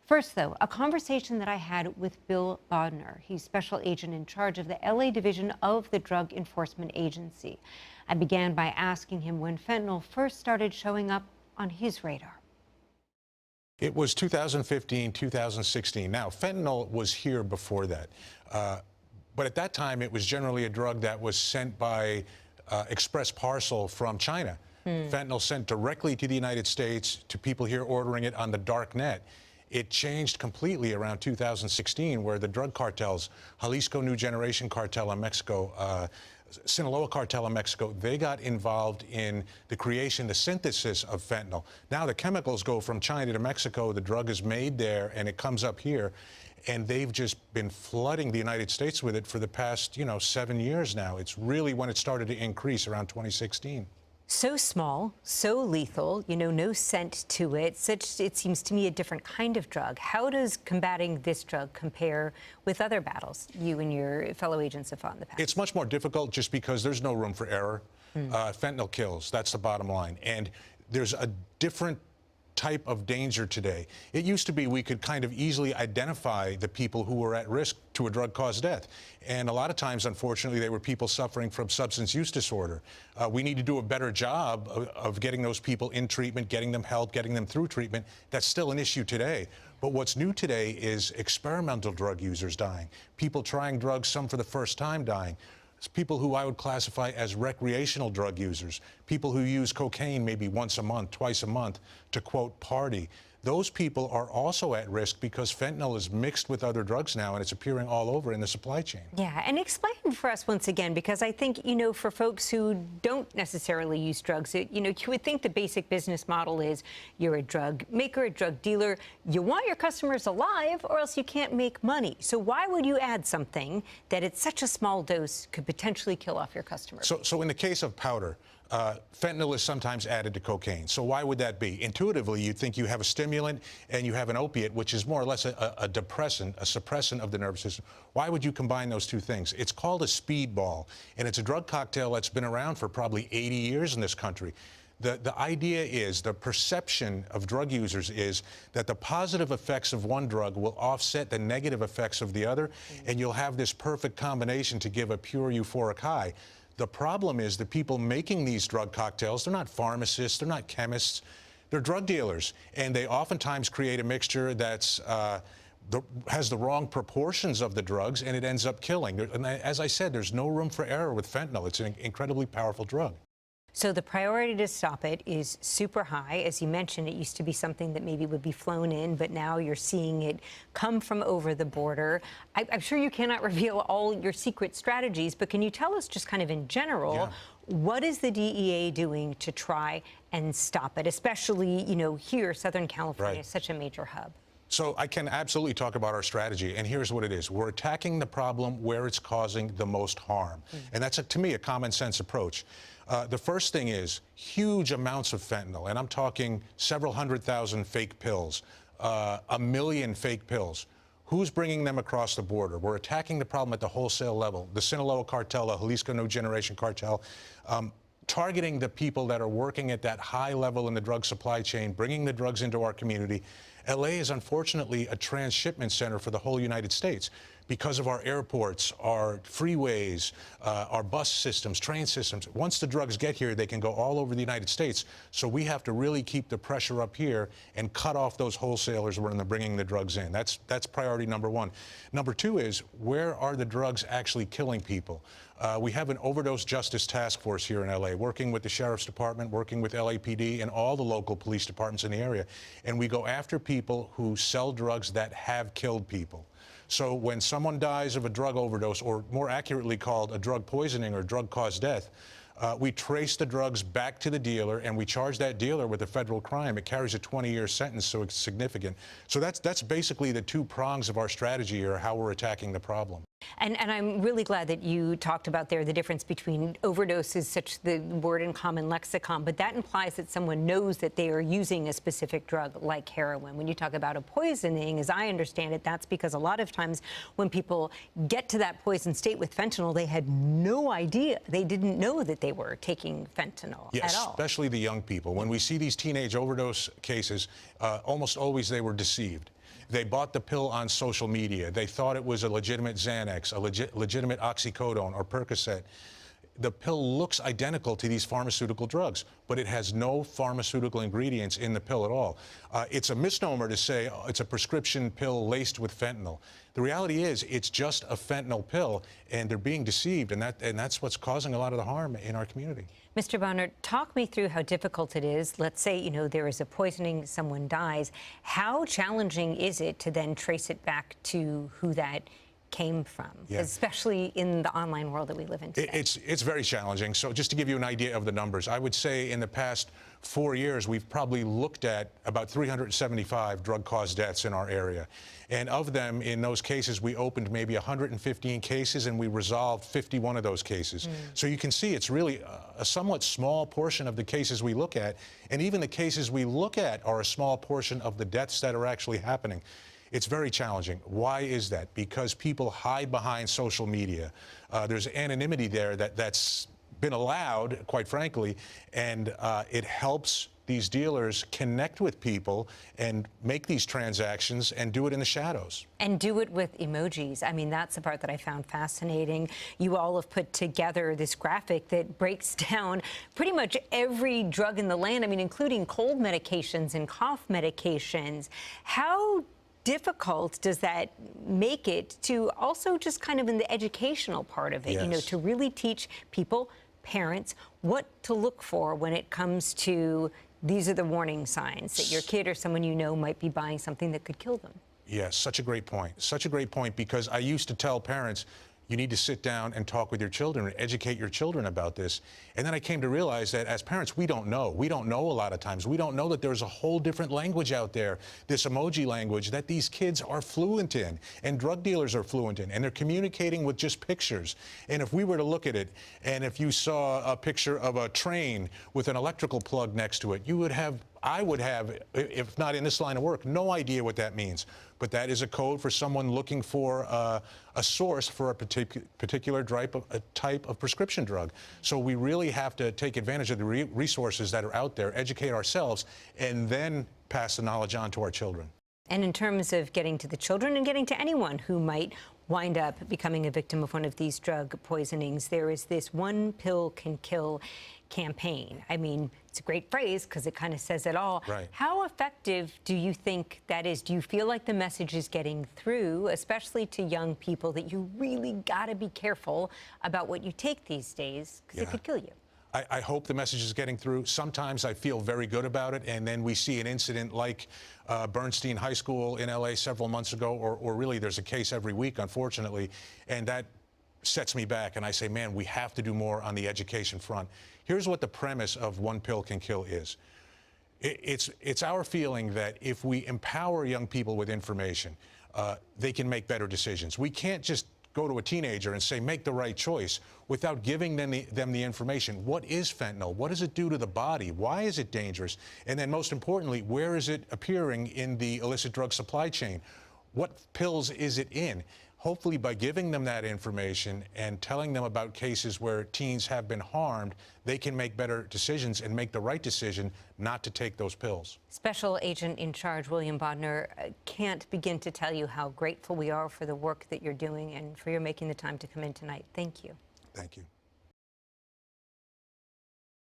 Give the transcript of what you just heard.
First, though, a conversation that I had with Bill Bodner. He's special agent in charge of the LA division of the Drug Enforcement Agency. I began by asking him when fentanyl first started showing up on his radar. It was 2015, 2016. Now, fentanyl was here before that. But at that time, it was generally a drug that was sent by express parcel from China. Fentanyl sent directly to the United States to people here ordering it on the dark net. It changed completely around 2016, where the drug cartels, Jalisco New Generation Cartel in Mexico, Sinaloa Cartel in Mexico, they got involved in the creation, the synthesis of fentanyl. Now the chemicals go from China to Mexico, the drug is made there, and it comes up here. And they've just been flooding the United States with it for the past, 7 years now. It's really when it started to increase around 2016. So small, so lethal, no scent to it. It seems to me a different kind of drug. How does combating this drug compare with other battles you and your fellow agents have fought in the past? It's much more difficult just because there's no room for error. Fentanyl kills. That's the bottom line. And there's a different type of danger today. It used to be we could kind of easily identify the people who were at risk to a drug-caused death. And a lot of times, unfortunately, they were people suffering from substance use disorder. We need to do a better job of getting those people in treatment, getting them help, getting them through treatment. That's still an issue today. But what's new today is experimental drug users dying, people trying drugs, some for the first time dying. It's people who I would classify as recreational drug users, people who use cocaine maybe once a month, twice a month to, quote, party. Those people are also at risk because fentanyl is mixed with other drugs now, and it's appearing all over in the supply chain. Yeah, and explain for us once again, because I think, for folks who don't necessarily use drugs, you would think the basic business model is you're a drug maker, a drug dealer. You want your customers alive or else you can't make money. So why would you add something that at such a small dose could potentially kill off your customers? So in the case of powder, fentanyl is sometimes added to cocaine. So why would that be? Intuitively, you'd think you have a stimulant and you have an opiate, which is more or less a depressant, a suppressant of the nervous system. Why would you combine those two things? It's called a speedball, and it's a drug cocktail that's been around for probably 80 years in this country. The idea is, the perception of drug users is that the positive effects of one drug will offset the negative effects of the other, and you'll have this perfect combination to give a pure euphoric high. The problem is the people making these drug cocktails, they're not pharmacists, they're not chemists, they're drug dealers. And they oftentimes create a mixture that's has the wrong proportions of the drugs, and it ends up killing. And as I said, there's no room for error with fentanyl. It's an incredibly powerful drug. So the priority to stop it is super high. As you mentioned, it used to be something that maybe would be flown in, but now you're seeing it come from over the border. I'm sure you cannot reveal all your secret strategies, but can you tell us just kind of in general, what is the DEA doing to try and stop it, especially, here, Southern California is such a major hub? So I can absolutely talk about our strategy, and here's what it is. We're attacking the problem where it's causing the most harm. And that's, to me, a common sense approach. The first thing is huge amounts of fentanyl, and I'm talking several 100,000 fake pills, 1 million fake pills. Who's bringing them across the border? We're attacking the problem at the wholesale level. The Sinaloa Cartel, the Jalisco New Generation Cartel, targeting the people that are working at that high level in the drug supply chain, bringing the drugs into our community. LA is unfortunately a transshipment center for the whole United States because of our airports, our freeways, our bus systems, train systems. Once the drugs get here, they can go all over the United States. So we have to really keep the pressure up here and cut off those wholesalers when they're bringing the drugs in. That's priority number one. Number two is, where are the drugs actually killing people? We have an overdose justice task force here in LA, working with the Sheriff's Department, working with LAPD and all the local police departments in the area. And we go after people who sell drugs that have killed people. So when someone dies of a drug overdose, or more accurately called a drug poisoning or drug-caused death, we trace the drugs back to the dealer, and we charge that dealer with a federal crime. It carries a 20-year sentence, so it's significant. So that's basically the two prongs of our strategy, or how we're attacking the problem. And I'm really glad that you talked about there the difference between overdoses, such the word in common lexicon, but that implies that someone knows that they are using a specific drug like heroin. When you talk about a poisoning, as I understand it, that's because a lot of times when people get to that poisoned state with fentanyl, they had no idea. They didn't know that they were taking fentanyl at all. Especially the young people. When we see these teenage overdose cases, almost always they were deceived. They bought the pill on social media. They thought it was a legitimate Xanax, a legitimate oxycodone or Percocet. The pill looks identical to these pharmaceutical drugs, but it has no pharmaceutical ingredients in the pill at all. It's a misnomer to say it's a prescription pill laced with fentanyl. The reality is it's just a fentanyl pill, and they're being deceived, and that's what's causing a lot of the harm in our community. Mr. Bodner, talk me through how difficult it is. Let's say, you know, there is a poisoning, someone dies. How challenging is it to then trace it back to who that came from, especially in the online world that we live in today? It's very challenging. So just to give you an idea of the numbers, I would say in the past 4 years, we've probably looked at about 375 drug-caused deaths in our area. And of them, in those cases, we opened maybe 115 cases, and we resolved 51 of those cases. So you can see it's really a somewhat small portion of the cases we look at. And even the cases we look at are a small portion of the deaths that are actually happening. It's very challenging. Why is that? Because people hide behind social media. There's anonymity there that's been allowed, quite frankly, and it helps these dealers connect with people and make these transactions and do it in the shadows. And do it with emojis. I mean, that's the part that I found fascinating. You all have put together this graphic that breaks down pretty much every drug in the land, I mean, including cold medications and cough medications. How difficult does that make it to also just kind of in the educational part of it, you know, to really teach people, parents, what to look for when it comes to these are the warning signs that your kid or someone you know might be buying something that could kill them? Yes, such a great point. Such a great point, because I used to tell parents, you need to sit down and talk with your children and educate your children about this. And then I came to realize that as parents, we don't know. We don't know a lot of times. We don't know that there's a whole different language out there, this emoji language that these kids are fluent in and drug dealers are fluent in, and they're communicating with just pictures. And if we were to look at it, and if you saw a picture of a train with an electrical plug next to it, I would have, if not in this line of work, no idea what that means. But that is a code for someone looking for a source for a particular type of prescription drug. So we really have to take advantage of the resources that are out there, educate ourselves, and then pass the knowledge on to our children. And in terms of getting to the children and getting to anyone who might wind up becoming a victim of one of these drug poisonings, there is this One Pill Can Kill campaign. I mean, it's a great phrase because it kind of says it all. Right. How effective do you think that is? Do you feel like the message is getting through, especially to young people, that you really got to be careful about what you take these days because it could kill you? I hope the message is getting through. Sometimes I feel very good about it, and then we see an incident like Bernstein High School in LA several months ago, or really there's a case every week, unfortunately, and that sets me back, and I say, man, we have to do more on the education front. Here's what the premise of One Pill Can Kill is. It's our feeling that if we empower young people with information, they can make better decisions. We can't just go to a teenager and say, make the right choice, without giving them the information. What is fentanyl? What does it do to the body? Why is it dangerous? And then most importantly, where is it appearing in the illicit drug supply chain? What pills is it in? Hopefully by giving them that information and telling them about cases where teens have been harmed, they can make better decisions and make the right decision not to take those pills. Special Agent in Charge William Bodner, can't begin to tell you how grateful we are for the work that you're doing and for your making the time to come in tonight. Thank you. Thank you.